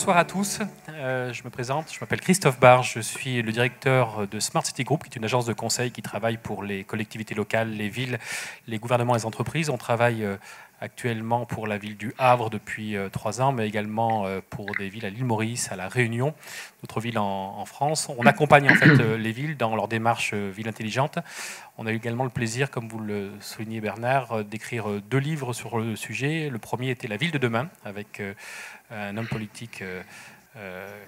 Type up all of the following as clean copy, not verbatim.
bonsoir à tous. Je me présente, je m'appelle Christophe Barge, je suis le directeur de Smart City Group, qui est une agence de conseil qui travaille pour les collectivités locales, les villes, les gouvernements et les entreprises. On travaille actuellement pour la ville du Havre depuis 3 ans, mais également pour des villes à l'île Maurice, à La Réunion, d'autres villes en France. On accompagne en fait les villes dans leur démarche ville intelligente. On a eu également le plaisir, comme vous le soulignez Bernard, d'écrire 2 livres sur le sujet. Le premier était La ville de demain, avec un homme politique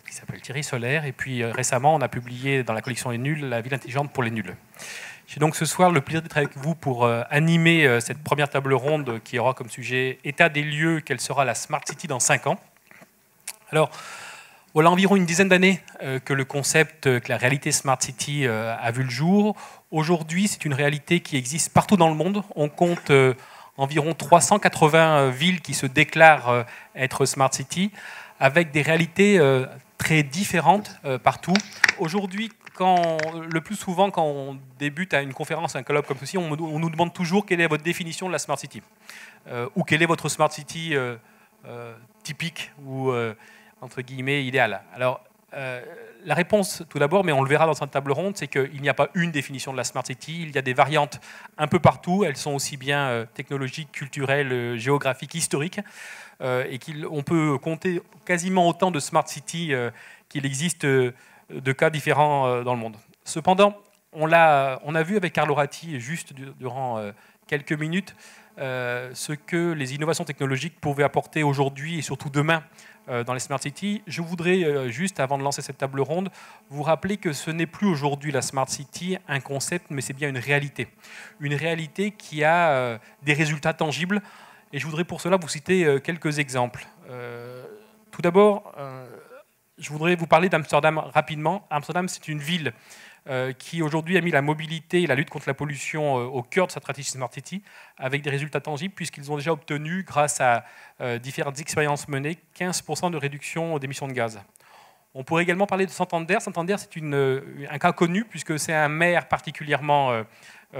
qui s'appelle Thierry Solaire. Et puis récemment, on a publié dans la collection Les Nuls, La ville intelligente pour les nuls. J'ai donc ce soir le plaisir d'être avec vous pour animer cette première table ronde qui aura comme sujet état des lieux, quelle sera la Smart City dans 5 ans. Alors, voilà environ une dizaine d'années que le concept, que la réalité Smart City a vu le jour. Aujourd'hui, c'est une réalité qui existe partout dans le monde. On compte environ 380 villes qui se déclarent être Smart City, avec des réalités très différentes partout. Aujourd'hui, le plus souvent, quand on débute à une conférence, un colloque comme ceci, on nous demande toujours quelle est votre définition de la Smart City, ou quelle est votre Smart City typique ou entre guillemets idéale. Alors, la réponse, tout d'abord, mais on le verra dans cette table ronde, c'est qu'il n'y a pas une définition de la Smart City. Il y a des variantes un peu partout. Elles sont aussi bien technologiques, culturelles, géographiques, historiques. Et qu'on peut compter quasiment autant de Smart City qu'il existe de cas différents dans le monde. Cependant, on a vu avec Carlo Ratti, juste durant quelques minutes, ce que les innovations technologiques pouvaient apporter aujourd'hui et surtout demain dans les Smart Cities. Je voudrais juste, avant de lancer cette table ronde, vous rappeler que ce n'est plus aujourd'hui la Smart City un concept, mais c'est bien une réalité. Une réalité qui a des résultats tangibles. Et je voudrais pour cela vous citer quelques exemples. Tout d'abord, je voudrais vous parler d'Amsterdam rapidement. Amsterdam, c'est une ville qui aujourd'hui a mis la mobilité et la lutte contre la pollution au cœur de sa stratégie Smart City, avec des résultats tangibles, puisqu'ils ont déjà obtenu, grâce à différentes expériences menées, 15% de réduction d'émissions de gaz. On pourrait également parler de Santander. Santander, c'est un cas connu, puisque c'est un maire particulièrement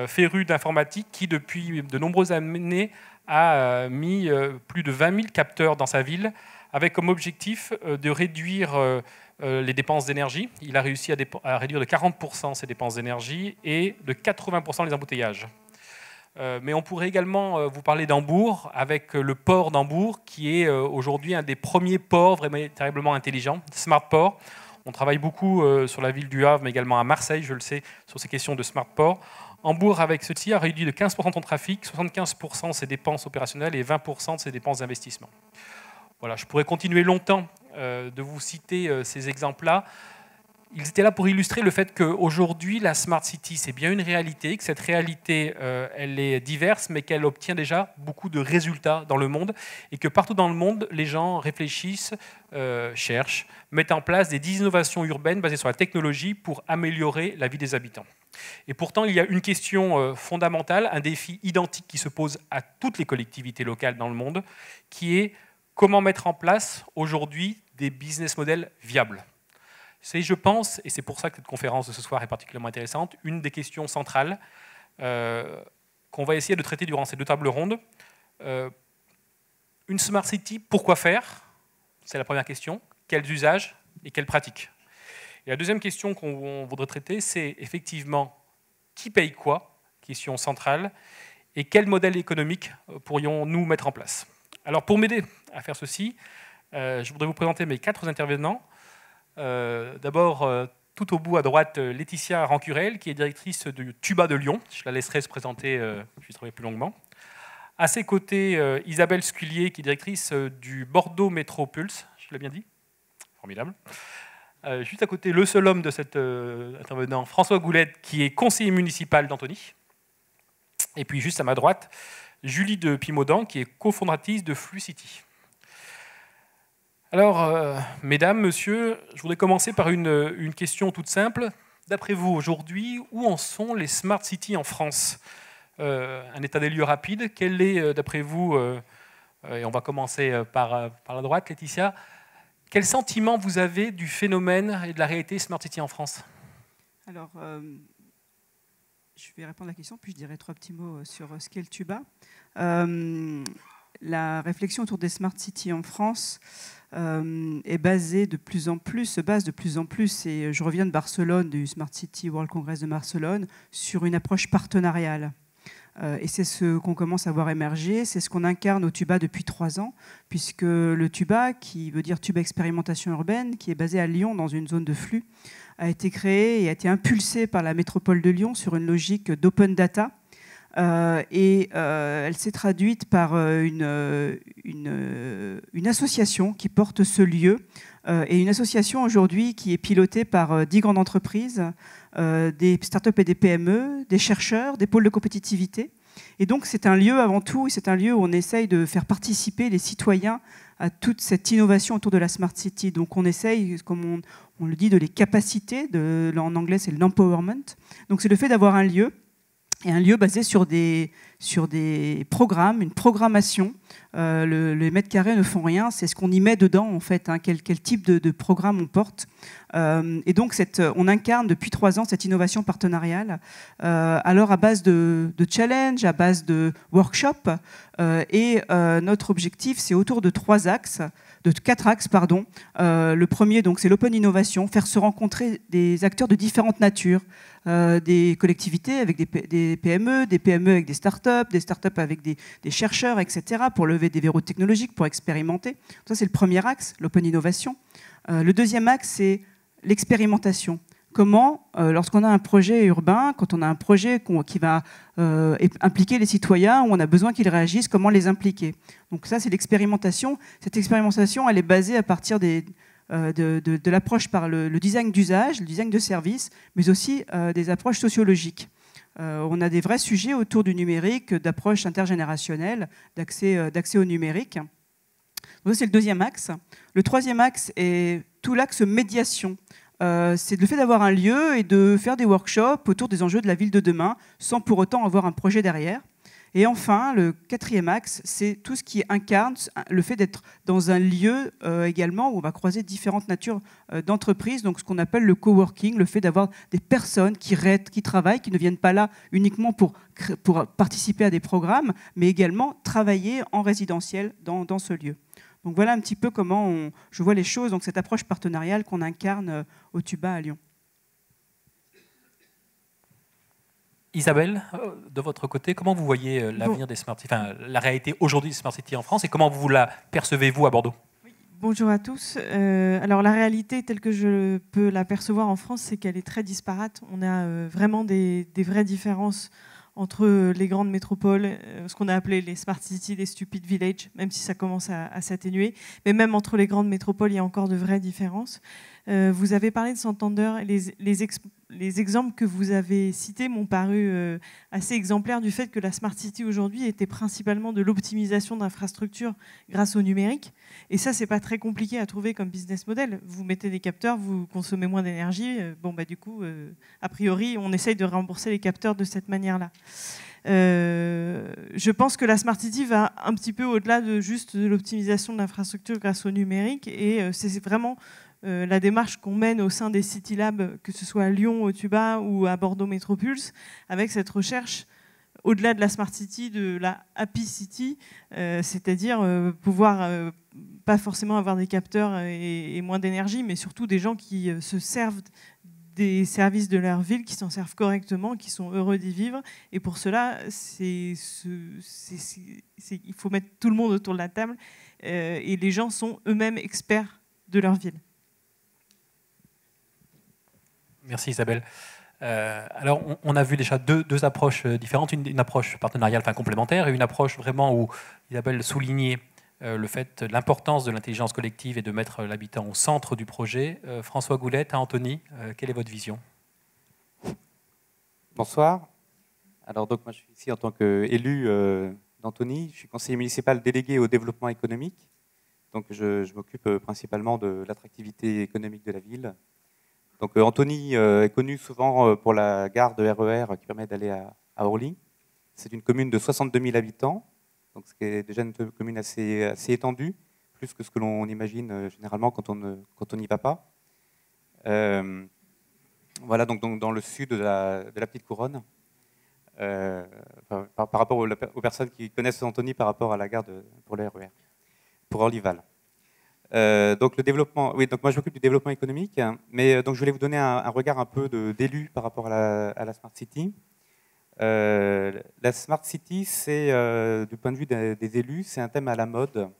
féru d'informatique qui, depuis de nombreuses années, a mis plus de 20 000 capteurs dans sa ville, avec comme objectif de réduire les dépenses d'énergie. Il a réussi à réduire de 40% ses dépenses d'énergie et de 80% les embouteillages. Mais on pourrait également vous parler d'Hambourg, avec le port d'Hambourg, qui est aujourd'hui un des premiers ports véritablement intelligents, Smart Port. On travaille beaucoup sur la ville du Havre, mais également à Marseille, je le sais, sur ces questions de Smart Port. Hambourg, avec ceci, a réduit de 15% son trafic, 75% ses dépenses opérationnelles et 20% ses dépenses d'investissement. Voilà, je pourrais continuer longtemps de vous citer ces exemples-là. Ils étaient là pour illustrer le fait qu'aujourd'hui, la Smart City, c'est bien une réalité, que cette réalité, elle est diverse, mais qu'elle obtient déjà beaucoup de résultats dans le monde, et que partout dans le monde, les gens réfléchissent, cherchent, mettent en place des innovations urbaines basées sur la technologie pour améliorer la vie des habitants. Et pourtant, il y a une question fondamentale, un défi identique qui se pose à toutes les collectivités locales dans le monde, qui est comment mettre en place aujourd'hui des business models viables. C'est, je pense, et c'est pour ça que cette conférence de ce soir est particulièrement intéressante, une des questions centrales qu'on va essayer de traiter durant ces 2 tables rondes. Une Smart City, pourquoi faire? C'est la première question. Quels usages et quelles pratiques? Et la deuxième question qu'on voudrait traiter, c'est effectivement qui paye quoi? Question centrale. Et quel modèle économique pourrions-nous mettre en place? Alors pour m'aider à faire ceci, je voudrais vous présenter mes 4 intervenants. D'abord, tout au bout à droite, Laetitia Rancurel, qui est directrice du Tuba de Lyon. Je la laisserai se présenter, je lui travaille plus longuement. À ses côtés, Isabelle Scullier, qui est directrice du Bordeaux Métro Pulse. Je l'ai bien dit? Formidable. Juste à côté, le seul homme de cet intervenant, François Goulette, qui est conseiller municipal d'Antony. Et puis juste à ma droite, Julie de Pimaudan, qui est cofondatrice de Flucity. Alors, mesdames, messieurs, je voudrais commencer par une question toute simple. D'après vous, aujourd'hui, où en sont les Smart Cities en France? Un état des lieux rapide. Quel est, d'après vous, et on va commencer par la droite, Laetitia, quel sentiment vous avez du phénomène et de la réalité Smart City en France? Alors, je vais répondre à la question, puis je dirai 3 petits mots sur ce qu'est le Tuba. La réflexion autour des Smart Cities en France est basée de plus en plus, se base de plus en plus, et je reviens de Barcelone, du Smart City World Congress de Barcelone, sur une approche partenariale. Et c'est ce qu'on commence à voir émerger, c'est ce qu'on incarne au TUBA depuis 3 ans, puisque le TUBA, qui veut dire TUBA Expérimentation Urbaine, qui est basé à Lyon dans une zone de flux, a été créé et a été impulsé par la métropole de Lyon sur une logique d'open data. Elle s'est traduite par une association qui porte ce lieu, et une association aujourd'hui qui est pilotée par 10 grandes entreprises, des startups et des PME, des chercheurs, des pôles de compétitivité. Et donc c'est un lieu avant tout, et c'est un lieu où on essaye de faire participer les citoyens à toute cette innovation autour de la Smart City. Donc on essaye, comme on le dit, de les capaciter, en anglais c'est l'empowerment. Donc c'est le fait d'avoir un lieu, et un lieu basé sur des programmes, une programmation. Les mètres carrés ne font rien, c'est ce qu'on y met dedans en fait, hein, quel type de programme on porte. Et donc on incarne depuis 3 ans cette innovation partenariale, alors à base de challenge, à base de workshop, et notre objectif c'est autour de 4 axes. Le premier, donc, c'est l'open innovation, faire se rencontrer des acteurs de différentes natures, des collectivités avec des PME avec des startups avec des chercheurs, etc., pour lever des verrous technologiques, pour expérimenter. Ça, c'est le premier axe, l'open innovation. Le deuxième axe, c'est l'expérimentation. Comment, lorsqu'on a un projet urbain, quand on a un projet qui va impliquer les citoyens, où on a besoin qu'ils réagissent, comment les impliquer? Donc ça, c'est l'expérimentation. Cette expérimentation, elle est basée à partir de l'approche par le design d'usage, le design de service, mais aussi des approches sociologiques. On a des vrais sujets autour du numérique, d'approche intergénérationnelle, d'accès au numérique. Donc ça, c'est le deuxième axe. Le troisième axe est tout l'axe médiation. C'est le fait d'avoir un lieu et de faire des workshops autour des enjeux de la ville de demain, sans pour autant avoir un projet derrière. Et enfin, le quatrième axe, c'est tout ce qui incarne le fait d'être dans un lieu également où on va croiser différentes natures d'entreprises, donc ce qu'on appelle le coworking, le fait d'avoir des personnes qui travaillent, qui ne viennent pas là uniquement pour participer à des programmes, mais également travailler en résidentiel dans ce lieu. Donc voilà un petit peu comment je vois les choses, donc cette approche partenariale qu'on incarne au TUBA à Lyon. Isabelle, de votre côté, comment vous voyez l'avenir des Smart Cities, enfin, la réalité aujourd'hui des Smart Cities en France, et comment vous la percevez-vous à Bordeaux? Bonjour à tous. Alors la réalité telle que je peux la percevoir en France, c'est qu'elle est très disparate. On a vraiment des vraies différences entre les grandes métropoles, ce qu'on a appelé les smart cities, les stupid villages, même si ça commence à s'atténuer. Mais même entre les grandes métropoles, il y a encore de vraies différences. Vous avez parlé de Santander. Les exemples que vous avez cités m'ont paru assez exemplaires du fait que la smart city aujourd'hui était principalement de l'optimisation d'infrastructures grâce au numérique. Et ça, c'est pas très compliqué à trouver comme business model. Vous mettez des capteurs, vous consommez moins d'énergie. Du coup, a priori, on essaye de rembourser les capteurs de cette manière-là. Je pense que la Smart City va un petit peu au-delà de juste de l'optimisation de l'infrastructure grâce au numérique, et c'est vraiment la démarche qu'on mène au sein des City Labs, que ce soit à Lyon, au TUBA ou à Bordeaux Métropulse, avec cette recherche au-delà de la Smart City, de la Happy City, c'est-à-dire pouvoir pas forcément avoir des capteurs et moins d'énergie, mais surtout des gens qui se servent des services de leur ville, qui s'en servent correctement, qui sont heureux d'y vivre. Et pour cela, il faut mettre tout le monde autour de la table, et les gens sont eux-mêmes experts de leur ville. Merci Isabelle. Alors, on a vu déjà deux approches différentes, une approche partenariale, enfin complémentaire, et une approche vraiment où Isabelle soulignait le fait, l'importance de l'intelligence collective et de mettre l'habitant au centre du projet. François Goulette, Anthony, quelle est votre vision? Bonsoir. Alors donc moi je suis ici en tant qu'élu d'Antony. Je suis conseiller municipal délégué au développement économique. Donc je m'occupe principalement de l'attractivité économique de la ville. Donc Antony est connu souvent pour la gare de RER qui permet d'aller à Orly. C'est une commune de 62 000 habitants, donc ce qui est déjà une commune assez étendue, plus que ce que l'on imagine généralement quand on n'y va pas. Voilà, donc dans le sud de la Petite Couronne, par rapport aux personnes qui connaissent Antony par rapport à la gare pour le RER, pour Orlyval. Donc le développement, oui, donc moi je m'occupe du développement économique, mais donc je voulais vous donner un regard un peu d'élu par rapport à la Smart City. La Smart City, c'est du point de vue des élus, c'est un thème à la mode.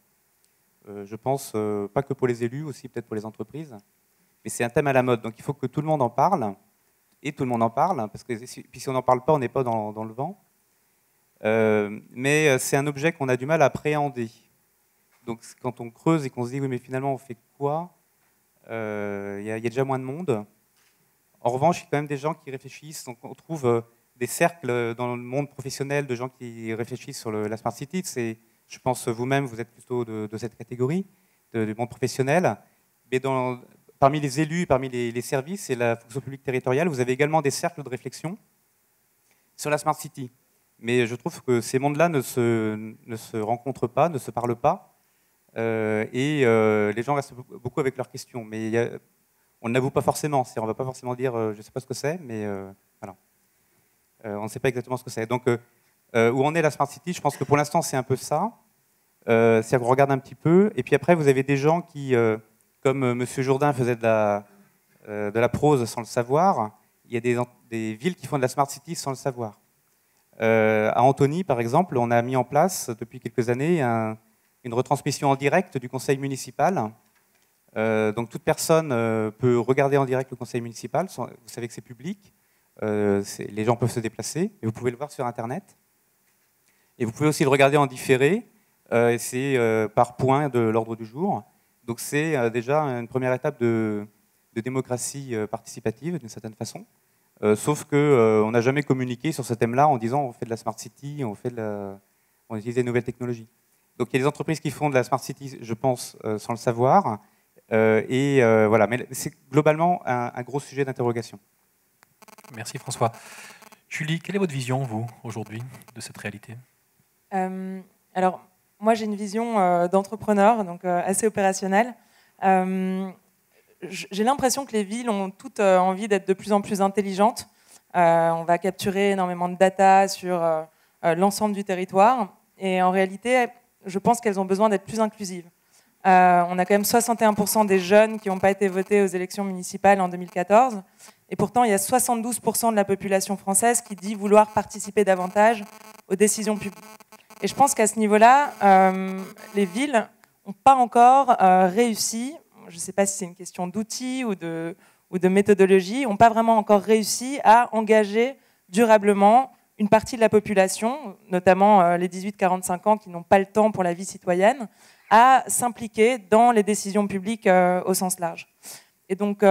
Je pense pas que pour les élus, aussi peut-être pour les entreprises, mais c'est un thème à la mode. Donc il faut que tout le monde en parle, et tout le monde en parle, parce que puis si on n'en parle pas, on n'est pas dans le vent. Mais c'est un objet qu'on a du mal à appréhender. Donc quand on creuse et qu'on se dit oui mais finalement on fait quoi, il y a déjà moins de monde. En revanche, il y a quand même des gens qui réfléchissent. Donc on trouve des cercles dans le monde professionnel de gens qui réfléchissent sur la Smart City. Je pense vous-même, vous êtes plutôt de cette catégorie, du monde professionnel. Mais parmi les élus, parmi les services et la fonction publique territoriale, vous avez également des cercles de réflexion sur la Smart City. Mais je trouve que ces mondes-là ne se rencontrent pas, ne se parlent pas. Et les gens restent beaucoup avec leurs questions. Mais on ne l'avoue pas forcément. On ne va pas forcément dire je ne sais pas ce que c'est, mais voilà. On ne sait pas exactement ce que c'est. Donc, où en est la Smart City? Je pense que pour l'instant, c'est un peu ça. C'est-à-dire qu'on regarde un petit peu. Et puis après, vous avez des gens qui, comme M. Jourdain faisait de la prose sans le savoir, il y a des villes qui font de la Smart City sans le savoir. À Antony, par exemple, on a mis en place depuis quelques années une retransmission en direct du conseil municipal. Donc toute personne peut regarder en direct le conseil municipal. Vous savez que c'est public. Les gens peuvent se déplacer. Et vous pouvez le voir sur Internet. Et vous pouvez aussi le regarder en différé. C'est par point de l'ordre du jour. Donc c'est déjà une première étape de démocratie participative, d'une certaine façon. Sauf qu'on n'a jamais communiqué sur ce thème-là en disant on fait de la Smart City, on utilise des nouvelles technologies. Donc il y a des entreprises qui font de la Smart City, je pense, sans le savoir. Voilà. Mais c'est globalement un gros sujet d'interrogation. Merci François. Julie, quelle est votre vision, vous, aujourd'hui, de cette réalité? Alors, moi j'ai une vision d'entrepreneur, donc assez opérationnelle. J'ai l'impression que les villes ont toutes envie d'être de plus en plus intelligentes. On va capturer énormément de data sur l'ensemble du territoire. Et en réalité, je pense qu'elles ont besoin d'être plus inclusives. On a quand même 61% des jeunes qui n'ont pas été votés aux élections municipales en 2014. Et pourtant, il y a 72% de la population française qui dit vouloir participer davantage aux décisions publiques. Et je pense qu'à ce niveau-là, les villes n'ont pas encore réussi, je ne sais pas si c'est une question d'outils ou de méthodologie, n'ont pas vraiment encore réussi à engager durablement une partie de la population, notamment les 18-45 ans qui n'ont pas le temps pour la vie citoyenne, à s'impliquer dans les décisions publiques au sens large. Et donc,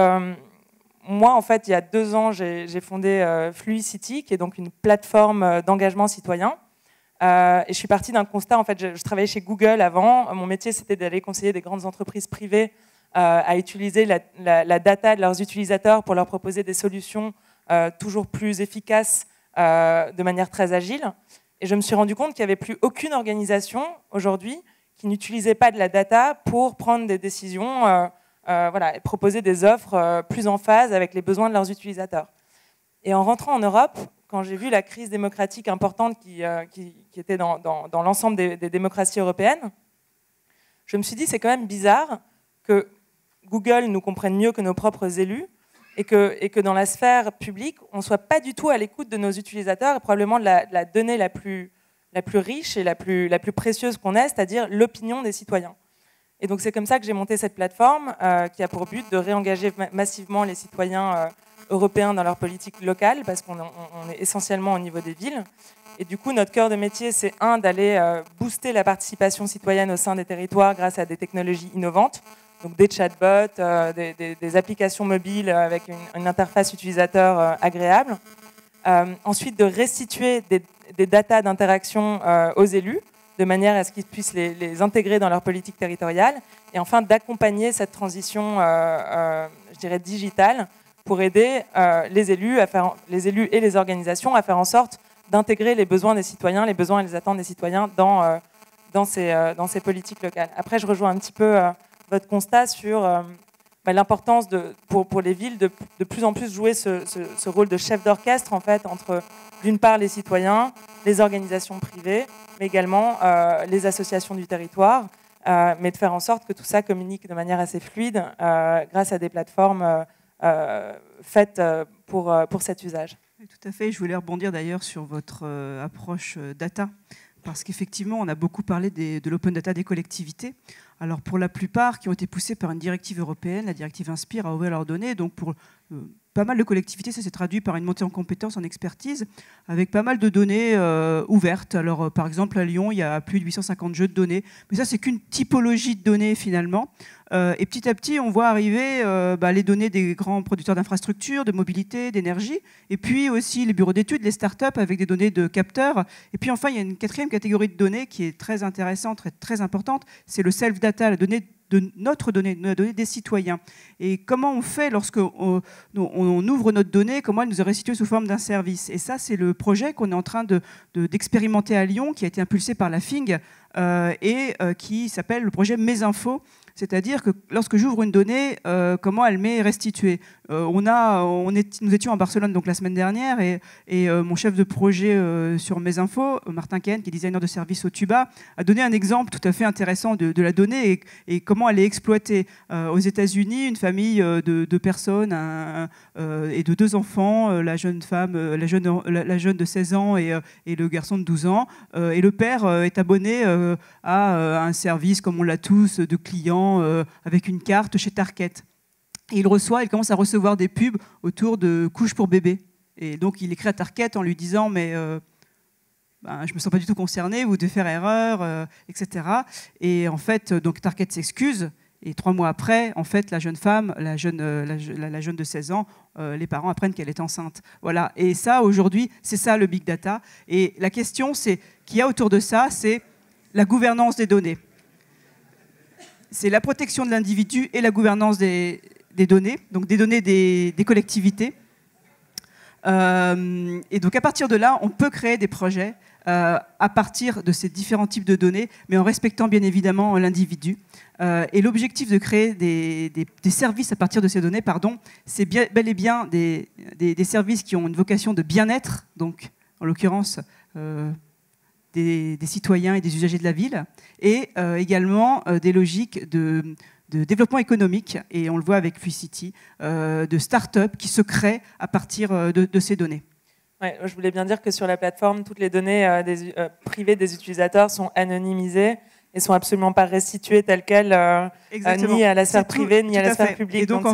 moi, en fait, il y a 2 ans, j'ai fondé Fluicity, qui est donc une plateforme d'engagement citoyen. Et je suis partie d'un constat, en fait, je travaillais chez Google avant. Mon métier, c'était d'aller conseiller des grandes entreprises privées à utiliser la data de leurs utilisateurs pour leur proposer des solutions toujours plus efficaces de manière très agile. Et je me suis rendu compte qu'il n'y avait plus aucune organisation aujourd'hui qui n'utilisait pas de la data pour prendre des décisions, voilà, et proposer des offres plus en phase avec les besoins de leurs utilisateurs. Et en rentrant en Europe, quand j'ai vu la crise démocratique importante qui était dans l'ensemble des démocraties européennes, je me suis dit c'est quand même bizarre que Google nous comprenne mieux que nos propres élus et que dans la sphère publique, on ne soit pas du tout à l'écoute de nos utilisateurs et probablement de la donnée la plus riche et la plus précieuse qu'on ait, c'est-à-dire l'opinion des citoyens. Et donc c'est comme ça que j'ai monté cette plateforme qui a pour but de réengager massivement les citoyens européens dans leur politique locale, parce qu'on est essentiellement au niveau des villes. Et du coup, notre cœur de métier, c'est d'aller booster la participation citoyenne au sein des territoires grâce à des technologies innovantes, donc des chatbots, des applications mobiles avec une interface utilisateur agréable. Ensuite, de restituer des datas d'interaction aux élus, de manière à ce qu'ils puissent les intégrer dans leur politique territoriale. Et enfin, d'accompagner cette transition, je dirais, digitale, pour aider les élus et les organisations à faire en sorte d'intégrer les besoins des citoyens, les besoins et les attentes des citoyens dans ces politiques locales. Après, je rejoins un petit peu votre constat sur l'importance pour les villes de plus en plus jouer ce rôle de chef d'orchestre, en fait, entre, d'une part, les citoyens, les organisations privées, mais également les associations du territoire, mais de faire en sorte que tout ça communique de manière assez fluide grâce à des plateformes faites pour cet usage. Oui, tout à fait. Je voulais rebondir d'ailleurs sur votre approche data, parce qu'effectivement, on a beaucoup parlé de l'open data des collectivités. Alors pour la plupart, qui ont été poussées par une directive européenne, la directive Inspire, à ouvrir leurs données. Donc pour pas mal de collectivités, ça s'est traduit par une montée en compétences, en expertise, avec pas mal de données ouvertes. Alors par exemple, à Lyon, il y a plus de 850 jeux de données. Mais ça, c'est qu'une typologie de données finalement. Et petit à petit, on voit arriver les données des grands producteurs d'infrastructures, de mobilité, d'énergie, et puis aussi les bureaux d'études, les startups avec des données de capteurs. Et puis enfin, il y a une quatrième catégorie de données qui est très intéressante, très importante, c'est le self-data, la donnée de notre donnée, de la donnée des citoyens. Et comment on fait lorsque on ouvre notre donnée, comment elle nous est restituée sous forme d'un service. Et ça, c'est le projet qu'on est en train d'expérimenter à Lyon, qui a été impulsé par la FING et qui s'appelle le projet Mes Infos. C'est-à-dire que lorsque j'ouvre une donnée, comment elle m'est restituée. Nous étions à Barcelone donc, la semaine dernière et mon chef de projet sur Mes Infos, Martin Ken, qui est designer de service au Tuba, a donné un exemple tout à fait intéressant de la donnée et comment elle est exploitée. Aux États-Unis, une famille de 2 personnes et de 2 enfants, la jeune femme, la jeune de 16 ans et le garçon de 12 ans. Et le père est abonné à un service, comme on l'a tous, de clients avec une carte chez Target. Et il commence à recevoir des pubs autour de couches pour bébé. Et donc il écrit à Target en lui disant mais je ne me sens pas du tout concerné, vous devez faire erreur, etc. Et en fait, donc Target s'excuse. Et 3 mois après, en fait, la jeune femme, la jeune de 16 ans, les parents apprennent qu'elle est enceinte. Voilà. Et ça, aujourd'hui, c'est ça le big data. Et la question qu'il y a autour de ça, c'est la gouvernance des données. C'est la protection de l'individu et la gouvernance des données, donc des données des collectivités. Et donc à partir de là, on peut créer des projets à partir de ces différents types de données, mais en respectant bien évidemment l'individu. Et l'objectif de créer des services à partir de ces données, c'est bel et bien des services qui ont une vocation de bien-être, donc en l'occurrence des citoyens et des usagers de la ville, et également des logiques de développement économique, et on le voit avec FluidCity, de start-up qui se créent à partir de ces données. Ouais, je voulais bien dire que sur la plateforme, toutes les données privées des utilisateurs sont anonymisées et sont absolument pas restituées telles quelles, ni à la sphère privée, ni à la sphère publique. Et donc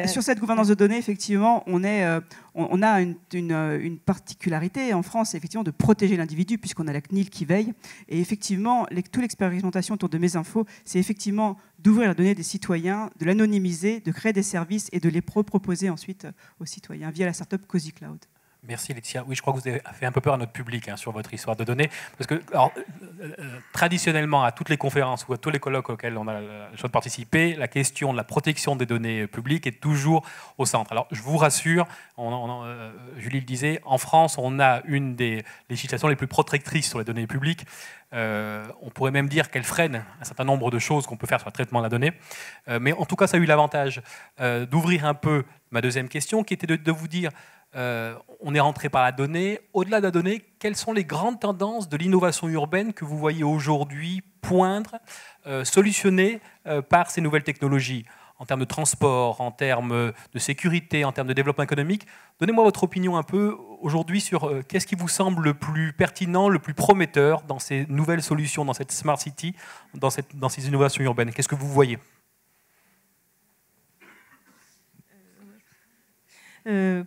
sur cette gouvernance de données, effectivement, on a une particularité en France, effectivement, de protéger l'individu, puisqu'on a la CNIL qui veille. Et effectivement, toute l'expérimentation autour de Mes Infos, c'est effectivement d'ouvrir la donnée des citoyens, de l'anonymiser, de créer des services et de les proposer ensuite aux citoyens via la startup Cozy Cloud. Merci Laetitia. Oui, je crois que vous avez fait un peu peur à notre public sur votre histoire de données. Parce que traditionnellement, à toutes les conférences ou à tous les colloques auxquels on a la chance de participer, la question de la protection des données publiques est toujours au centre. Alors, je vous rassure, Julie le disait, en France, on a une des législations les plus protectrices sur les données publiques. On pourrait même dire qu'elle freine un certain nombre de choses qu'on peut faire sur le traitement de la donnée. Mais en tout cas, ça a eu l'avantage d'ouvrir un peu ma deuxième question, qui était de vous dire... on est rentré par la donnée. Au-delà de la donnée, quelles sont les grandes tendances de l'innovation urbaine que vous voyez aujourd'hui poindre, solutionnées par ces nouvelles technologies, en termes de transport, en termes de sécurité, en termes de développement économique? Donnez-moi votre opinion un peu aujourd'hui sur qu'est-ce qui vous semble le plus pertinent, le plus prometteur dans ces nouvelles solutions, dans cette Smart City, dans ces innovations urbaines. Qu'est-ce que vous voyez ?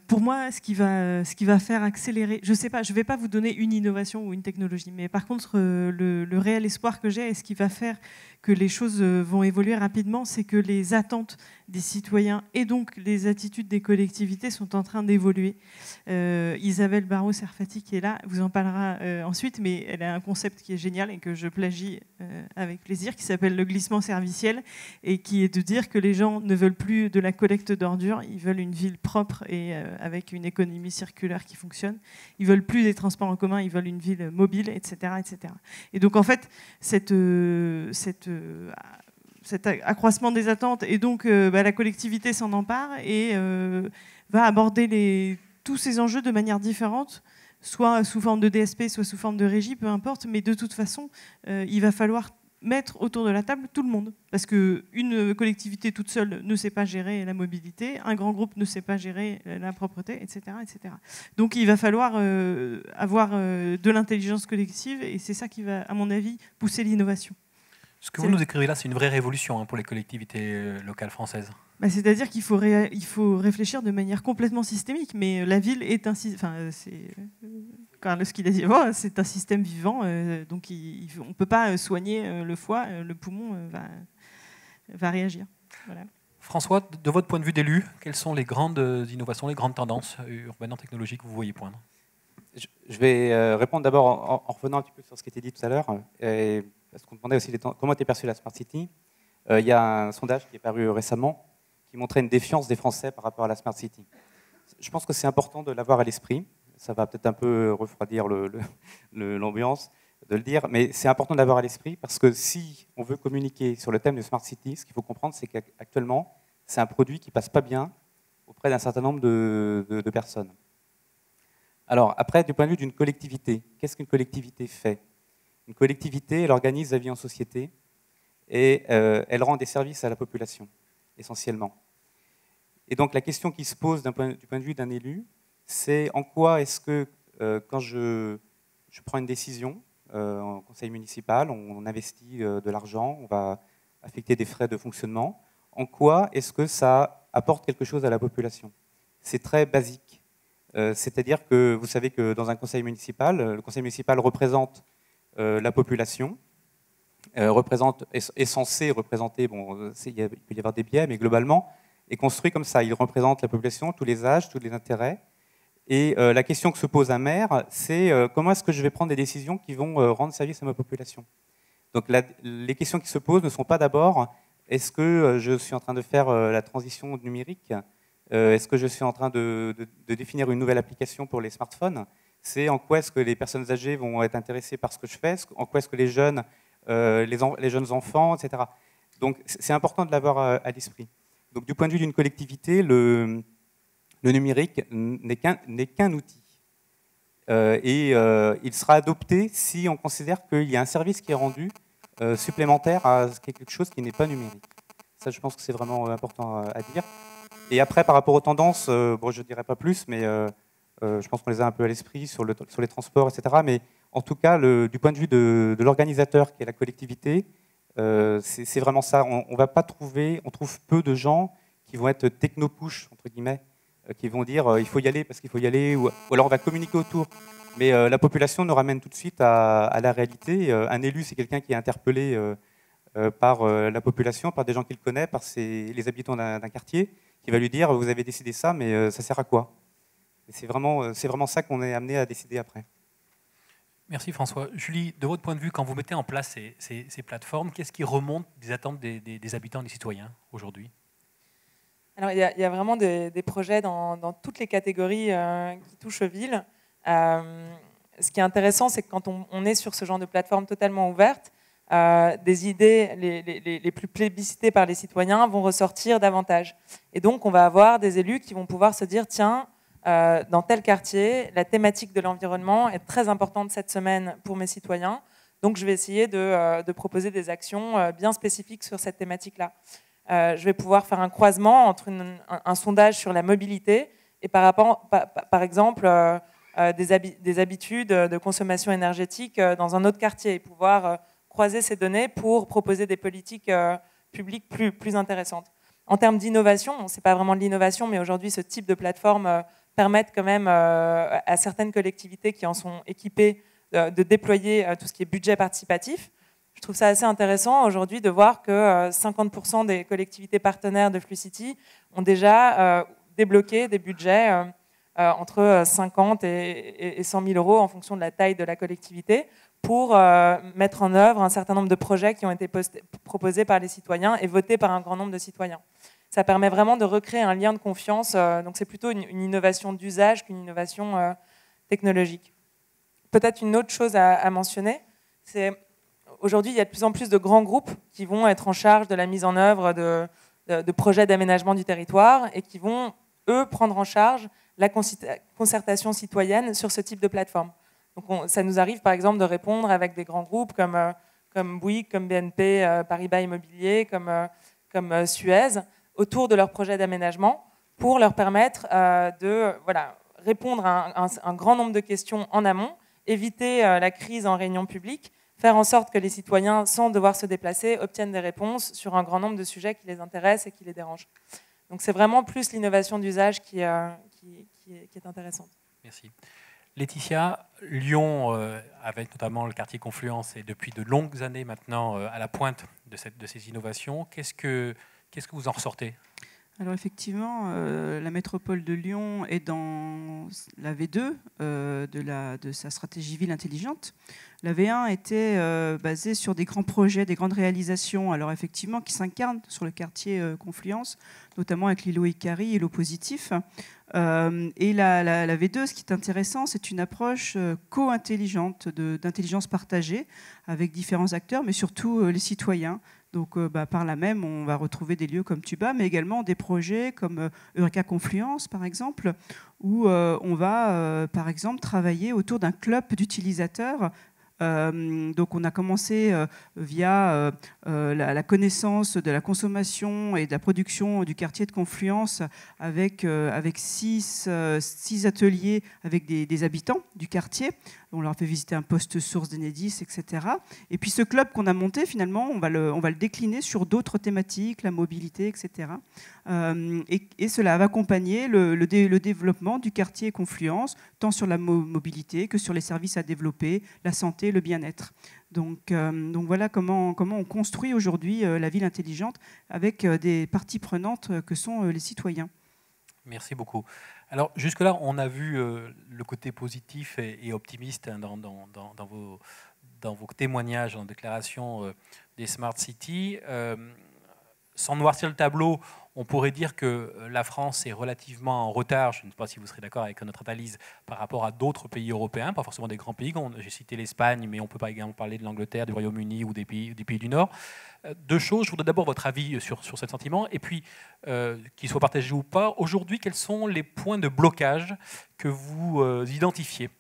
Pour moi, ce qui va faire accélérer, je sais pas, je ne vais pas vous donner une innovation ou une technologie, mais par contre, le réel espoir que j'ai et ce qui va faire que les choses vont évoluer rapidement, c'est que les attentes des citoyens et donc les attitudes des collectivités sont en train d'évoluer. Isabelle Barraud-Serfati, qui est là, vous en parlera ensuite, mais elle a un concept qui est génial et que je plagie avec plaisir, qui s'appelle le glissement serviciel, et qui est de dire que les gens ne veulent plus de la collecte d'ordures, ils veulent une ville propre et avec une économie circulaire qui fonctionne. Ils veulent plus des transports en commun, ils veulent une ville mobile, etc., etc. Et donc en fait, cet accroissement des attentes, et donc la collectivité s'en empare et va aborder tous ces enjeux de manière différente, soit sous forme de DSP, soit sous forme de régie, peu importe, mais de toute façon, il va falloir mettre autour de la table tout le monde. Parce qu'une collectivité toute seule ne sait pas gérer la mobilité, un grand groupe ne sait pas gérer la propreté, etc. etc. Donc il va falloir avoir de l'intelligence collective, et c'est ça qui va, à mon avis, pousser l'innovation. Ce que vous nous écrivez là, c'est une vraie révolution pour les collectivités locales françaises. C'est-à-dire qu'il faut, réfléchir de manière complètement systémique, mais la ville est un système, ce qu'il a dit avant, c'est un système vivant, donc on ne peut pas soigner le foie, le poumon va réagir. Voilà. François, de votre point de vue d'élu, quelles sont les grandes innovations, les grandes tendances urbaines technologiques que vous voyez poindre? Je vais répondre d'abord en revenant un petit peu sur ce qui a été dit tout à l'heure, parce qu'on demandait aussi comment était perçue la Smart City. Il y a un sondage qui est paru récemment qui montrait une défiance des Français par rapport à la Smart City. Je pense que c'est important de l'avoir à l'esprit. Ça va peut-être un peu refroidir l'ambiance de le dire, mais c'est important de l'avoir à l'esprit parce que si on veut communiquer sur le thème de Smart City, ce qu'il faut comprendre, c'est qu'actuellement, c'est un produit qui ne passe pas bien auprès d'un certain nombre de personnes. Alors, après, du point de vue d'une collectivité, qu'est-ce qu'une collectivité fait? Une collectivité, elle organise la vie en société et elle rend des services à la population, essentiellement. Et donc, la question qui se pose du point de vue d'un élu, c'est en quoi est-ce que, quand je prends une décision en conseil municipal, on investit de l'argent, on va affecter des frais de fonctionnement, en quoi est-ce que ça apporte quelque chose à la population? C'est très basique. C'est-à-dire que vous savez que dans un conseil municipal, le conseil municipal représente la population, est censé représenter, il peut y avoir des biais, mais globalement, est construit comme ça. Il représente la population, tous les âges, tous les intérêts. Et la question que se pose un maire, c'est comment est-ce que je vais prendre des décisions qui vont rendre service à ma population? Donc les questions qui se posent ne sont pas d'abord, est-ce que je suis en train de faire la transition numérique? Est-ce que je suis en train de définir une nouvelle application pour les smartphones? C'est en quoi est-ce que les personnes âgées vont être intéressées par ce que je fais? En quoi est-ce que les jeunes enfants, etc. Donc c'est important de l'avoir à l'esprit. Donc du point de vue d'une collectivité, le numérique n'est qu'un outil. Il sera adopté si on considère qu'il y a un service qui est rendu supplémentaire à quelque chose qui n'est pas numérique. Ça, je pense que c'est vraiment important à dire. Et après, par rapport aux tendances, je ne dirais pas plus, mais je pense qu'on les a un peu à l'esprit sur les transports, etc. Mais en tout cas, du point de vue de l'organisateur qui est la collectivité, c'est vraiment ça. On trouve peu de gens qui vont être techno-push, entre guillemets, qui vont dire il faut y aller parce qu'il faut y aller, ou alors on va communiquer autour. Mais la population nous ramène tout de suite à la réalité. Un élu, c'est quelqu'un qui est interpellé par la population, par des gens qu'il connaît, par les habitants d'un quartier, qui va lui dire vous avez décidé ça, mais ça sert à quoi? C'est vraiment ça qu'on est amené à décider après. Merci François. Julie, de votre point de vue, quand vous mettez en place ces plateformes, qu'est-ce qui remonte des attentes des habitants et des citoyens aujourd'hui? Alors, il y a vraiment des projets dans toutes les catégories qui touchent aux villes. Ce qui est intéressant, c'est que quand on est sur ce genre de plateforme totalement ouverte, des idées les plus plébiscitées par les citoyens vont ressortir davantage. Et donc, on va avoir des élus qui vont pouvoir se dire, tiens, dans tel quartier, la thématique de l'environnement est très importante cette semaine pour mes citoyens. Donc, je vais essayer de proposer des actions bien spécifiques sur cette thématique-là. Je vais pouvoir faire un croisement entre un sondage sur la mobilité et par exemple des habitudes de consommation énergétique dans un autre quartier et pouvoir croiser ces données pour proposer des politiques publiques plus intéressantes. En termes d'innovation, ce n'est pas vraiment de l'innovation, mais aujourd'hui, ce type de plateforme permettent quand même à certaines collectivités qui en sont équipées de déployer tout ce qui est budget participatif. Je trouve ça assez intéressant aujourd'hui de voir que 50% des collectivités partenaires de Flucity ont déjà débloqué des budgets entre 50 et 100 000 euros en fonction de la taille de la collectivité pour mettre en œuvre un certain nombre de projets qui ont été proposés par les citoyens et votés par un grand nombre de citoyens. Ça permet vraiment de recréer un lien de confiance, donc c'est plutôt une innovation d'usage qu'une innovation technologique. Peut-être une autre chose à mentionner, c'est aujourd'hui, il y a de plus en plus de grands groupes qui vont être en charge de la mise en œuvre de projets d'aménagement du territoire et qui vont, eux, prendre en charge la concertation citoyenne sur ce type de plateforme. Donc ça nous arrive, par exemple, de répondre avec des grands groupes comme comme Bouygues, comme BNP, Paribas Immobilier, comme Suez, autour de leurs projets d'aménagement pour leur permettre de répondre à un grand nombre de questions en amont, éviter la crise en réunion publique, faire en sorte que les citoyens, sans devoir se déplacer, obtiennent des réponses sur un grand nombre de sujets qui les intéressent et qui les dérangent. Donc c'est vraiment plus l'innovation d'usage qui est intéressante. Merci. Laetitia, Lyon, avec notamment le quartier Confluence, est depuis de longues années maintenant à la pointe de ces innovations. Qu'est-ce que vous en ressortez ? Alors effectivement, la métropole de Lyon est dans la V2 de sa stratégie ville intelligente. La V1 était basée sur des grands projets, des grandes réalisations, alors effectivement qui s'incarnent sur le quartier Confluence, notamment avec l'îlot Icari et l'eau positif. Et la V2, ce qui est intéressant, c'est une approche co-intelligente, d'intelligence partagée avec différents acteurs, mais surtout les citoyens. Donc, par là même, on va retrouver des lieux comme Tuba, mais également des projets comme Eureka Confluence, par exemple, où on va, par exemple, travailler autour d'un club d'utilisateurs. Donc, on a commencé via la connaissance de la consommation et de la production du quartier de Confluence avec 6 ateliers avec des habitants du quartier. On leur fait visiter un poste source d'Enedis, etc. Et puis ce club qu'on a monté, finalement, on va le décliner sur d'autres thématiques, la mobilité, etc. Et cela va accompagner le développement du quartier Confluence, tant sur la mobilité que sur les services à développer, la santé, le bien-être. Donc voilà comment on construit aujourd'hui la ville intelligente avec des parties prenantes que sont les citoyens. Merci beaucoup. Alors jusque-là, on a vu le côté positif et optimiste dans vos témoignages, en déclarations des Smart Cities. Sans noircir le tableau, on pourrait dire que la France est relativement en retard, je ne sais pas si vous serez d'accord avec notre analyse, par rapport à d'autres pays européens, pas forcément des grands pays. J'ai cité l'Espagne, mais on peut pas également parler de l'Angleterre, du Royaume-Uni ou des pays du Nord. Deux choses, je voudrais d'abord votre avis sur ce sentiment, et puis, qu'il soit partagé ou pas, aujourd'hui, quels sont les points de blocage que vous identifiez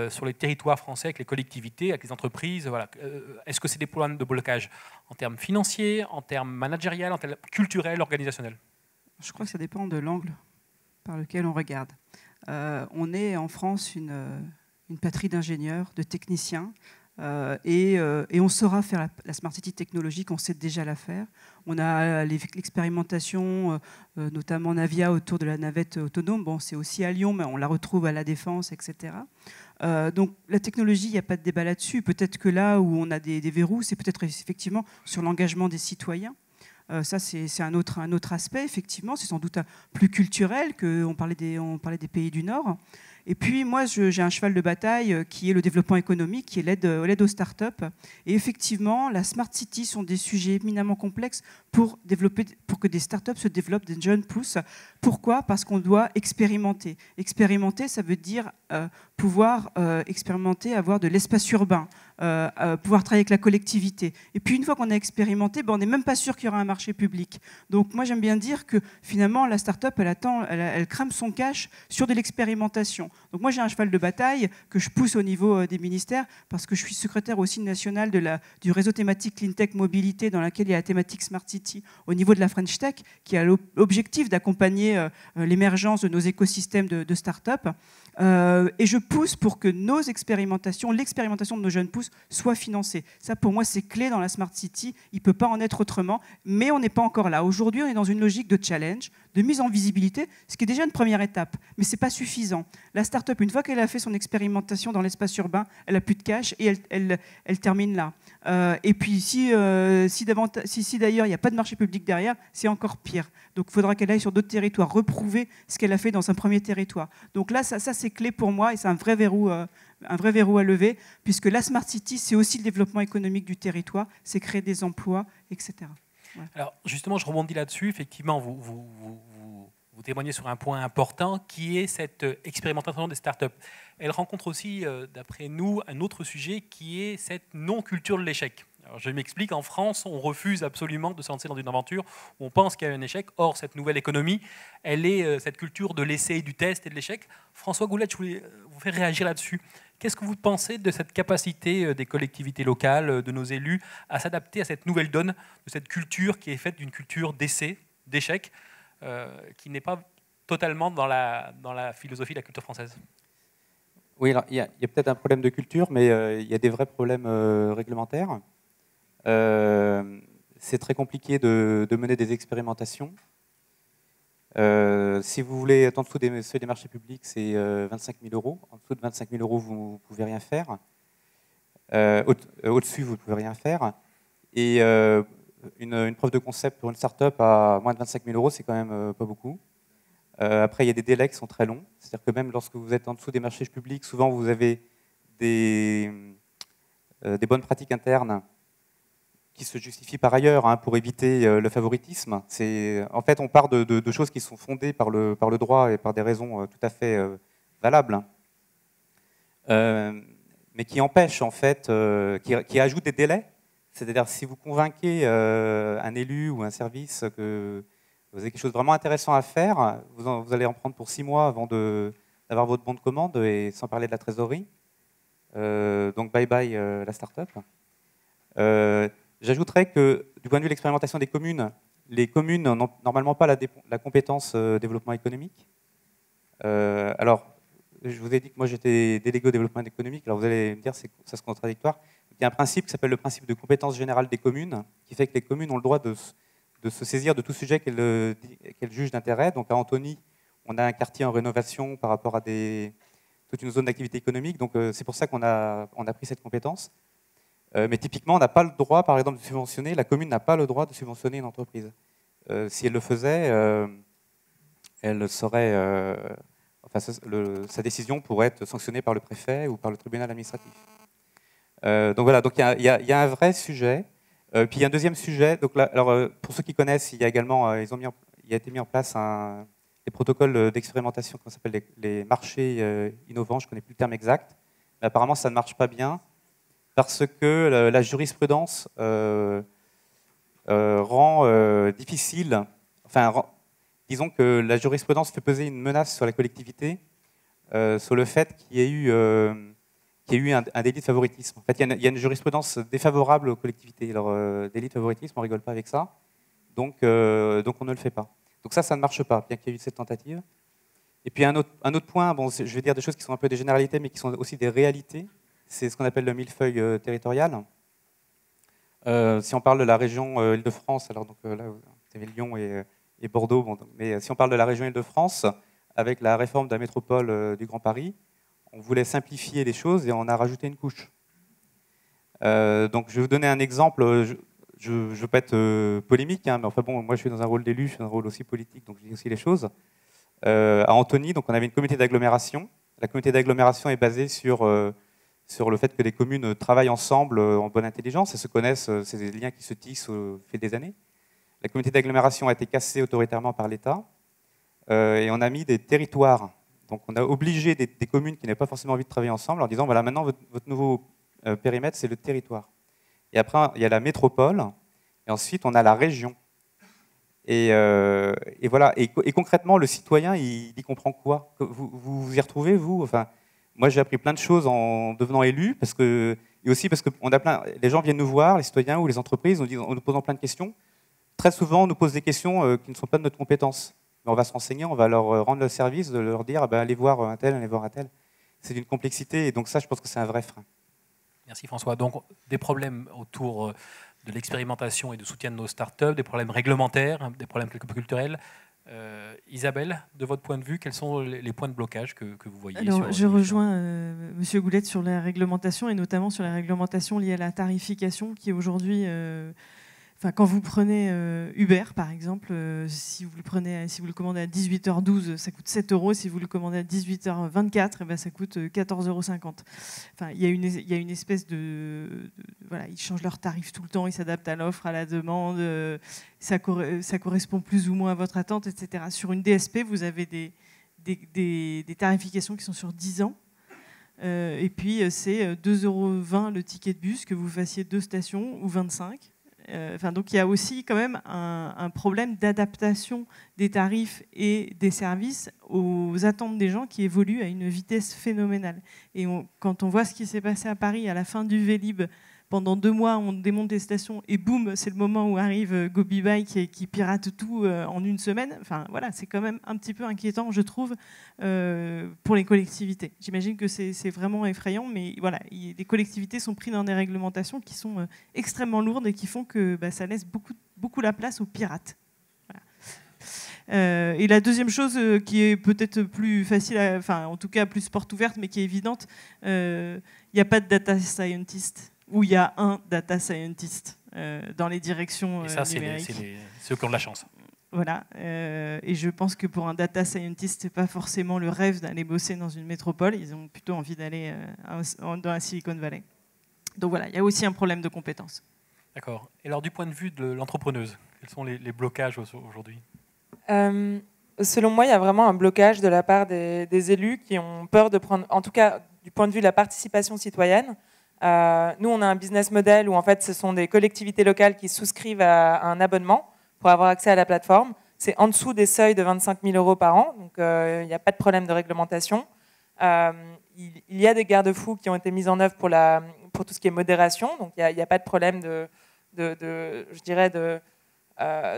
sur les territoires français, avec les collectivités, avec les entreprises, voilà. Est-ce que c'est des points de blocage en termes financiers, en termes managériels, en termes culturels, organisationnels ? Je crois que ça dépend de l'angle par lequel on regarde. On est en France une patrie d'ingénieurs, de techniciens, et on saura faire la Smart City technologique, on sait déjà la faire. On a l'expérimentation, notamment Navia, autour de la navette autonome. Bon, c'est aussi à Lyon, mais on la retrouve à La Défense, etc. Donc la technologie, il n'y a pas de débat là-dessus. Peut-être que là où on a des verrous, c'est peut-être effectivement sur l'engagement des citoyens. Ça, c'est un autre aspect, effectivement. C'est sans doute plus culturel, on parlait des pays du Nord. Et puis, moi, j'ai un cheval de bataille qui est le développement économique, qui est l'aide aux startups. Et effectivement, la Smart City sont des sujets éminemment complexes pour que des startups se développent, des jeunes poussent. Pourquoi ? Parce qu'on doit expérimenter. Expérimenter, ça veut dire pouvoir expérimenter, avoir de l'espace urbain, pouvoir travailler avec la collectivité. Et puis, une fois qu'on a expérimenté, on n'est même pas sûr qu'il y aura un marché public. Donc, moi, j'aime bien dire que finalement, la start-up, elle crame son cash sur de l'expérimentation. Donc moi, j'ai un cheval de bataille que je pousse au niveau des ministères parce que je suis secrétaire aussi national du réseau thématique Clean Tech Mobilité, dans laquelle il y a la thématique Smart City au niveau de la French Tech, qui a l'objectif d'accompagner l'émergence de nos écosystèmes de start-up. Et je pousse pour que nos expérimentations, l'expérimentation de nos jeunes pousses, soit financée. Ça, pour moi, c'est clé dans la Smart City. Il ne peut pas en être autrement, mais on n'est pas encore là. Aujourd'hui, on est dans une logique de challenge, de mise en visibilité, ce qui est déjà une première étape, mais ce n'est pas suffisant. La start-up, une fois qu'elle a fait son expérimentation dans l'espace urbain, elle n'a plus de cash et elle termine là. Et puis, si d'ailleurs il n'y a pas de marché public derrière, c'est encore pire. Donc, il faudra qu'elle aille sur d'autres territoires, reprouver ce qu'elle a fait dans un premier territoire. Donc là, ça c'est clé pour moi et c'est un vrai verrou à lever, puisque la Smart City, c'est aussi le développement économique du territoire, c'est créer des emplois, etc. Ouais. Alors, justement, je rebondis là-dessus. Effectivement, vous témoignez sur un point important qui est cette expérimentation des startups. Elle rencontre aussi, d'après nous, un autre sujet qui est cette non-culture de l'échec. Alors, je m'explique, en France, on refuse absolument de se lancer dans une aventure où on pense qu'il y a un échec. Or, cette nouvelle économie, elle est cette culture de l'essai, du test et de l'échec. François Goulette, je voulais vous faire réagir là-dessus. Qu'est-ce que vous pensez de cette capacité des collectivités locales, de nos élus, à s'adapter à cette nouvelle donne, de cette culture qui est faite d'une culture d'essai, d'échec, qui n'est pas totalement dans la philosophie de la culture française? Oui, alors, il y a peut-être un problème de culture, mais il y a des vrais problèmes réglementaires. C'est très compliqué de mener des expérimentations. Si vous voulez être en dessous des seuils des marchés publics, c'est 25 000 €. En dessous de 25 000 €, vous ne pouvez rien faire. Au-dessus, vous ne pouvez rien faire. Et une preuve de concept pour une start-up à moins de 25 000 €, c'est quand même pas beaucoup. Après, il y a des délais qui sont très longs. C'est-à-dire que même lorsque vous êtes en dessous des marchés publics, souvent vous avez des bonnes pratiques internes qui se justifient par ailleurs pour éviter le favoritisme. En fait, on part de choses qui sont fondées par le droit et par des raisons tout à fait valables, mais qui empêchent, en fait, qui ajoutent des délais. C'est-à-dire, si vous convainquez un élu ou un service que vous avez quelque chose de vraiment intéressant à faire, vous allez en prendre pour 6 mois avant d'avoir votre bon de commande, et sans parler de la trésorerie. Donc, bye bye la start-up. J'ajouterais que, du point de vue de l'expérimentation des communes, les communes n'ont normalement pas la compétence développement économique. Alors, je vous ai dit que moi j'étais délégué au développement économique, alors vous allez me dire que ça c'est contradictoire. Il y a un principe qui s'appelle le principe de compétence générale des communes, qui fait que les communes ont le droit de se saisir de tout sujet qu'elles jugent d'intérêt. Donc à Antony, on a un quartier en rénovation par rapport à toute une zone d'activité économique, donc c'est pour ça qu'on a pris cette compétence. Mais typiquement, on n'a pas le droit, par exemple, de subventionner, la commune n'a pas le droit de subventionner une entreprise. Si elle le faisait, elle serait, sa décision pourrait être sanctionnée par le préfet ou par le tribunal administratif. Donc voilà, donc il y a un vrai sujet. Puis il y a un deuxième sujet. Donc là, alors, pour ceux qui connaissent, il y a également, il a été mis en place les protocoles d'expérimentation qu'on s'appelle les marchés innovants. Je ne connais plus le terme exact, mais apparemment ça ne marche pas bien, parce que la jurisprudence rend difficile, disons que la jurisprudence fait peser une menace sur la collectivité sur le fait qu'il y ait eu un délit de favoritisme. En fait, il y a une jurisprudence défavorable aux collectivités. Alors, délit de favoritisme, on ne rigole pas avec ça, donc on ne le fait pas. Donc ça ne marche pas, bien qu'il y ait eu cette tentative. Et puis un autre point, bon, je vais dire des choses qui sont un peu des généralités, mais qui sont aussi des réalités. C'est ce qu'on appelle le millefeuille territorial. Si on parle de la région Île-de-France, alors donc, là, vous avez Lyon et Bordeaux, bon, mais si on parle de la région Île-de-France, avec la réforme de la métropole du Grand Paris, on voulait simplifier les choses et on a rajouté une couche. Donc je vais vous donner un exemple, je ne veux pas être polémique, hein, mais enfin bon, moi je suis dans un rôle d'élu, je suis dans un rôle aussi politique, donc je dis aussi les choses. À Antony, donc on avait une communauté d'agglomération. La communauté d'agglomération est basée sur le fait que les communes travaillent ensemble en bonne intelligence et se connaissent, c'est des liens qui se tissent au fil des années. La communauté d'agglomération a été cassée autoritairement par l'État et on a mis des territoires. Donc on a obligé des communes qui n'avaient pas forcément envie de travailler ensemble en disant voilà, maintenant votre nouveau périmètre, c'est le territoire. Et après, il y a la métropole et ensuite on a la région. Et voilà. Et concrètement, le citoyen, il y comprend quoi? Vous y retrouvez, vous? Enfin, moi, j'ai appris plein de choses en devenant élu, et aussi parce que les gens viennent nous voir, les citoyens ou les entreprises, en nous posant plein de questions. Très souvent, on nous pose des questions qui ne sont pas de notre compétence. Mais on va se renseigner, on va leur rendre le service de leur dire allez voir un tel, allez voir un tel. C'est d'une complexité, et donc ça, je pense que c'est un vrai frein. Merci François. Donc, des problèmes autour de l'expérimentation et de soutien de nos startups, des problèmes réglementaires, des problèmes culturels. Isabelle, de votre point de vue, quels sont les points de blocage que vous voyez? Alors, je rejoins Monsieur Goulette sur la réglementation et notamment sur la réglementation liée à la tarification qui aujourd'hui, quand vous prenez Uber par exemple, si vous le commandez à 18h12, ça coûte 7 €. Si vous le commandez à 18h24, ça coûte 14,50 €. Enfin, il y a une espèce voilà, ils changent leurs tarifs tout le temps, ils s'adaptent à l'offre, à la demande, ça correspond plus ou moins à votre attente, etc. Sur une DSP, vous avez des tarifications qui sont sur 10 ans. Et puis, c'est 2,20 € le ticket de bus, que vous fassiez 2 stations ou 25. Donc il y a aussi quand même un problème d'adaptation des tarifs et des services aux attentes des gens qui évoluent à une vitesse phénoménale. Et quand on voit ce qui s'est passé à Paris à la fin du Vélib, pendant 2 mois, on démonte les stations et boum, c'est le moment où arrive GoBeBike qui pirate tout en une semaine. Enfin voilà, c'est quand même un petit peu inquiétant, je trouve, pour les collectivités. J'imagine que c'est vraiment effrayant, mais voilà, les collectivités sont prises dans des réglementations qui sont extrêmement lourdes et qui font que ça laisse beaucoup la place aux pirates. Voilà. Et la deuxième chose qui est peut-être plus facile, en tout cas plus porte ouverte, mais qui est évidente, il n'y a pas de data scientist. Où il y a un data scientist dans les directions et ça, numériques. c'est ceux qui ont de la chance. Voilà. Et je pense que pour un data scientist, ce n'est pas forcément le rêve d'aller bosser dans une métropole. Ils ont plutôt envie d'aller dans la Silicon Valley. Donc voilà, il y a aussi un problème de compétences. D'accord. Et alors, du point de vue de l'entrepreneuse, quels sont les blocages aujourd'hui ? Selon moi, il y a vraiment un blocage de la part des élus qui ont peur de prendre, en tout cas du point de vue de la participation citoyenne. Nous, on a un business model où en fait, ce sont des collectivités locales qui souscrivent à un abonnement pour avoir accès à la plateforme. C'est en dessous des seuils de 25 000 € par an, donc il n'y a pas de problème de réglementation. Il y a des garde-fous qui ont été mis en œuvre pour tout ce qui est modération, donc il n'y a pas de problème de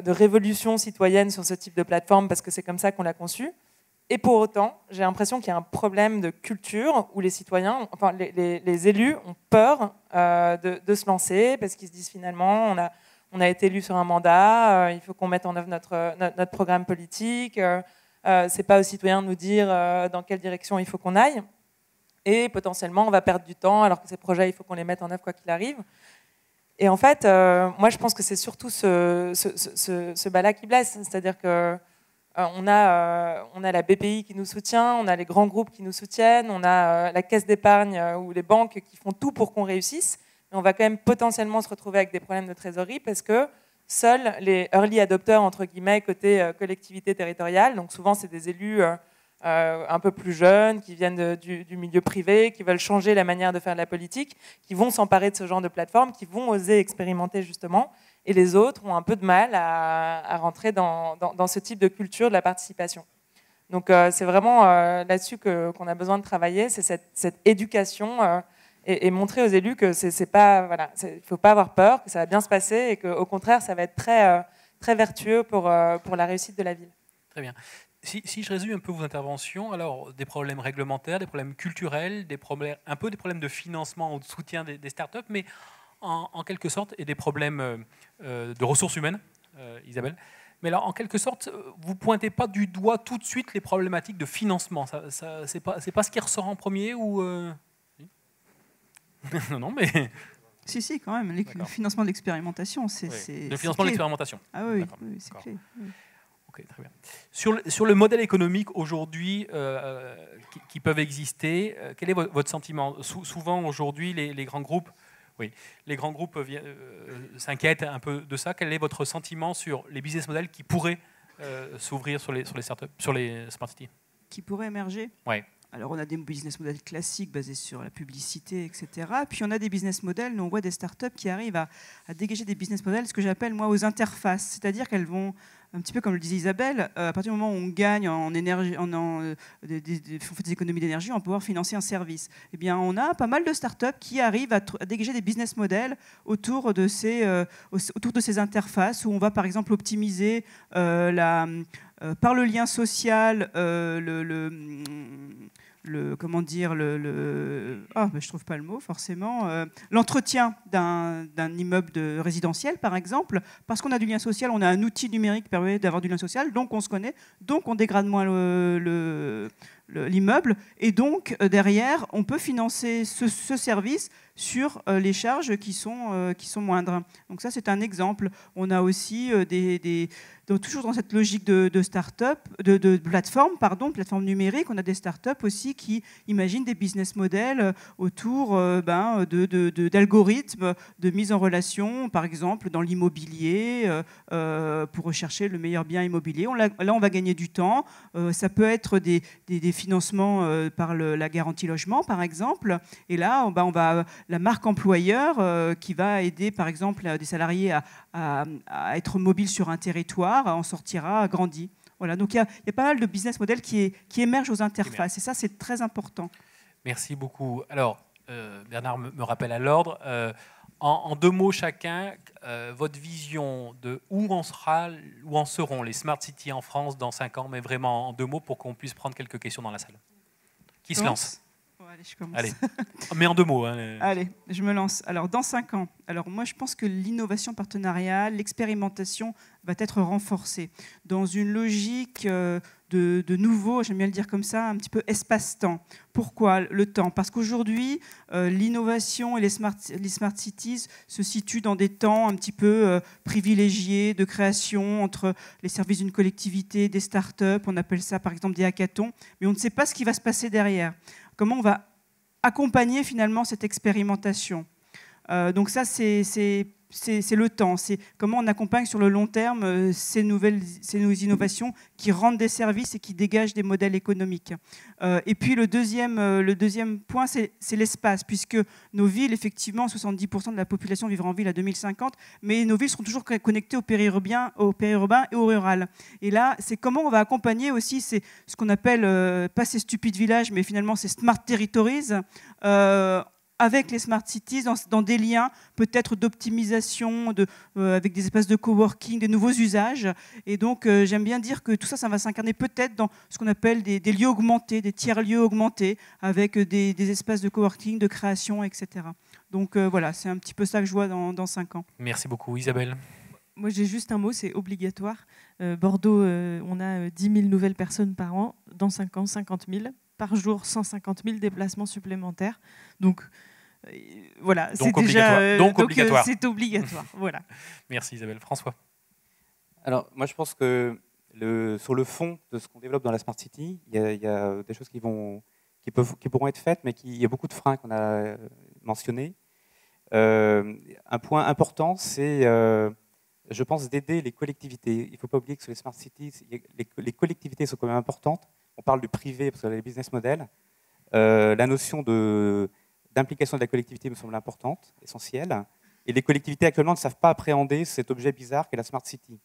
révolution citoyenne sur ce type de plateforme parce que c'est comme ça qu'on l'a conçu. Et pour autant, j'ai l'impression qu'il y a un problème de culture où les citoyens, enfin les élus ont peur de se lancer parce qu'ils se disent finalement on a été élu sur un mandat, il faut qu'on mette en œuvre notre programme politique, c'est pas aux citoyens de nous dire dans quelle direction il faut qu'on aille. Et potentiellement, on va perdre du temps alors que ces projets, il faut qu'on les mette en œuvre quoi qu'il arrive. Et en fait, moi je pense que c'est surtout ce bas-là qui blesse, c'est-à-dire que on a la BPI qui nous soutient, on a les grands groupes qui nous soutiennent, on a la caisse d'épargne ou les banques qui font tout pour qu'on réussisse. Mais on va quand même potentiellement se retrouver avec des problèmes de trésorerie parce que seuls les early adopters, entre guillemets, côté collectivité territoriale, donc souvent c'est des élus un peu plus jeunes, qui viennent du milieu privé, qui veulent changer la manière de faire de la politique, qui vont s'emparer de ce genre de plateforme, qui vont oser expérimenter justement. Et les autres ont un peu de mal à rentrer dans ce type de culture de la participation. Donc c'est vraiment là-dessus qu'on a besoin de travailler, c'est cette éducation et montrer aux élus que c'est pas, voilà, il ne faut pas avoir peur, que ça va bien se passer et qu'au contraire, ça va être très vertueux pour la réussite de la ville. Très bien. Si je résume un peu vos interventions, alors des problèmes réglementaires, des problèmes culturels, un peu des problèmes de financement ou de soutien des startups, mais en quelque sorte, et des problèmes de ressources humaines, Isabelle. Mais là, en quelque sorte, vous ne pointez pas du doigt tout de suite les problématiques de financement. C'est pas ce qui ressort en premier ou Non, mais... Si, quand même. Le financement de l'expérimentation, c'est le financement de l'expérimentation. Ah oui, c'est clé. Oui. Ok, très bien. Sur le modèle économique aujourd'hui qui peuvent exister, quel est votre sentiment ? Souvent, aujourd'hui, les grands groupes... Oui, les grands groupes s'inquiètent un peu de ça. Quel est votre sentiment sur les business models qui pourraient s'ouvrir sur les startups, sur les smart cities ? Qui pourraient émerger ? Oui. Alors, on a des business models classiques basés sur la publicité, etc. Puis, on a des business models, nous, on voit des startups qui arrivent à dégager des business models, ce que j'appelle, moi, aux interfaces. C'est-à-dire qu'elles vont, un petit peu comme le disait Isabelle, à partir du moment où on gagne en énergie, on fait des économies d'énergie, on va pouvoir financer un service. Eh bien, on a pas mal de startups qui arrivent à dégager des business models autour de ces interfaces, où on va, par exemple, optimiser par le lien social, je trouve pas le mot forcément, l'entretien d'un immeuble résidentiel par exemple, parce qu'on a du lien social, on a un outil numérique qui permet d'avoir du lien social, donc on se connaît, donc on dégrade moins l'immeuble, et donc derrière on peut financer ce service sur les charges qui sont moindres. Donc ça, c'est un exemple. On a aussi toujours dans cette logique de start-up, de plateforme numérique, on a des start-up aussi qui imaginent des business models autour d'algorithmes de mise en relation, par exemple dans l'immobilier, pour rechercher le meilleur bien immobilier. Là, on va gagner du temps. Ça peut être des financements par la garantie logement, par exemple. Et là, on va la marque employeur qui va aider, par exemple, des salariés à être mobiles sur un territoire, en sortira grandi. Voilà, donc il y a pas mal de business models qui émergent aux interfaces, et ça, c'est très important. Merci beaucoup. Alors, Bernard me rappelle à l'ordre. En 2 mots chacun, votre vision de où en seront les Smart Cities en France dans 5 ans, mais vraiment en 2 mots pour qu'on puisse prendre quelques questions dans la salle. Qui se lance ? Allez, je commence. Allez, mais en 2 mots. Hein. Allez, je me lance. Alors, dans 5 ans, moi, je pense que l'innovation partenariale, l'expérimentation va être renforcée dans une logique de nouveau, j'aime bien le dire comme ça, un petit peu espace-temps. Pourquoi le temps? Parce qu'aujourd'hui, l'innovation et les smart cities se situent dans des temps un petit peu privilégiés de création entre les services d'une collectivité, des startups, on appelle ça par exemple des hackathons, mais on ne sait pas ce qui va se passer derrière. Comment on va accompagner finalement cette expérimentation. Donc ça, c'est le temps. C'est comment on accompagne sur le long terme ces nouvelles innovations qui rendent des services et qui dégagent des modèles économiques. Et puis le deuxième point, c'est l'espace, puisque nos villes, effectivement, 70% de la population vivra en ville à 2050, mais nos villes seront toujours connectées au périurbain et au rural. Et là, c'est comment on va accompagner aussi ce qu'on appelle, pas ces stupides villages, mais finalement ces smart territories, avec les smart cities, dans des liens peut-être d'optimisation, avec des espaces de coworking, des nouveaux usages. Et donc, j'aime bien dire que tout ça, ça va s'incarner peut-être dans ce qu'on appelle des lieux augmentés, des tiers-lieux augmentés, avec des espaces de coworking, de création, etc. Donc voilà, c'est un petit peu ça que je vois dans 5 ans. Merci beaucoup. Isabelle? Moi, j'ai juste un mot, c'est obligatoire. Bordeaux, on a 10 000 nouvelles personnes par an. Dans 5 ans, 50 000. Par jour, 150 000 déplacements supplémentaires. Donc, voilà, c'est déjà... donc obligatoire. C'est obligatoire, voilà. Merci Isabelle. François? Alors, moi, je pense que sur le fond de ce qu'on développe dans la Smart City, il y a des choses qui pourront être faites, mais il y a beaucoup de freins qu'on a mentionnés. Un point important, c'est, je pense, d'aider les collectivités. Il ne faut pas oublier que sur les Smart Cities, les collectivités sont quand même importantes. On parle du privé parce que les business models. La notion d'implication de la collectivité me semble importante, essentielle. Et les collectivités actuellement ne savent pas appréhender cet objet bizarre qu'est la Smart City.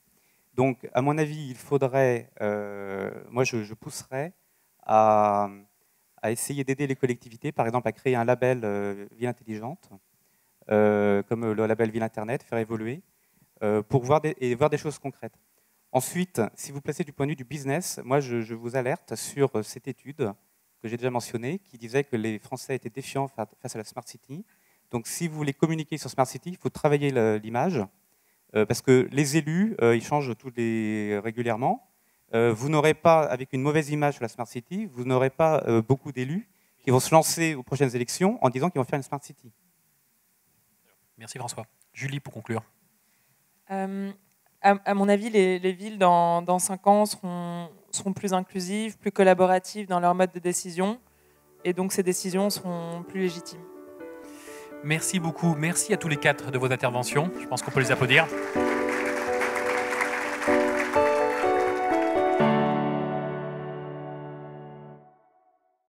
Donc, à mon avis, il faudrait, moi je pousserais à essayer d'aider les collectivités, par exemple à créer un label Ville Intelligente, comme le label Ville Internet, faire évoluer, pour voir des choses concrètes. Ensuite, si vous placez du point de vue du business, moi je vous alerte sur cette étude que j'ai déjà mentionnée, qui disait que les Français étaient défiants face à la Smart City. Donc si vous voulez communiquer sur Smart City, il faut travailler l'image, parce que les élus, ils changent régulièrement. Vous n'aurez pas, avec une mauvaise image sur la Smart City, vous n'aurez pas beaucoup d'élus qui vont se lancer aux prochaines élections en disant qu'ils vont faire une Smart City. Merci François. Julie, pour conclure. À mon avis, les villes, dans 5 ans, seront plus inclusives, plus collaboratives dans leur mode de décision, et donc ces décisions seront plus légitimes. Merci beaucoup. Merci à tous les 4 de vos interventions. Je pense qu'on peut les applaudir.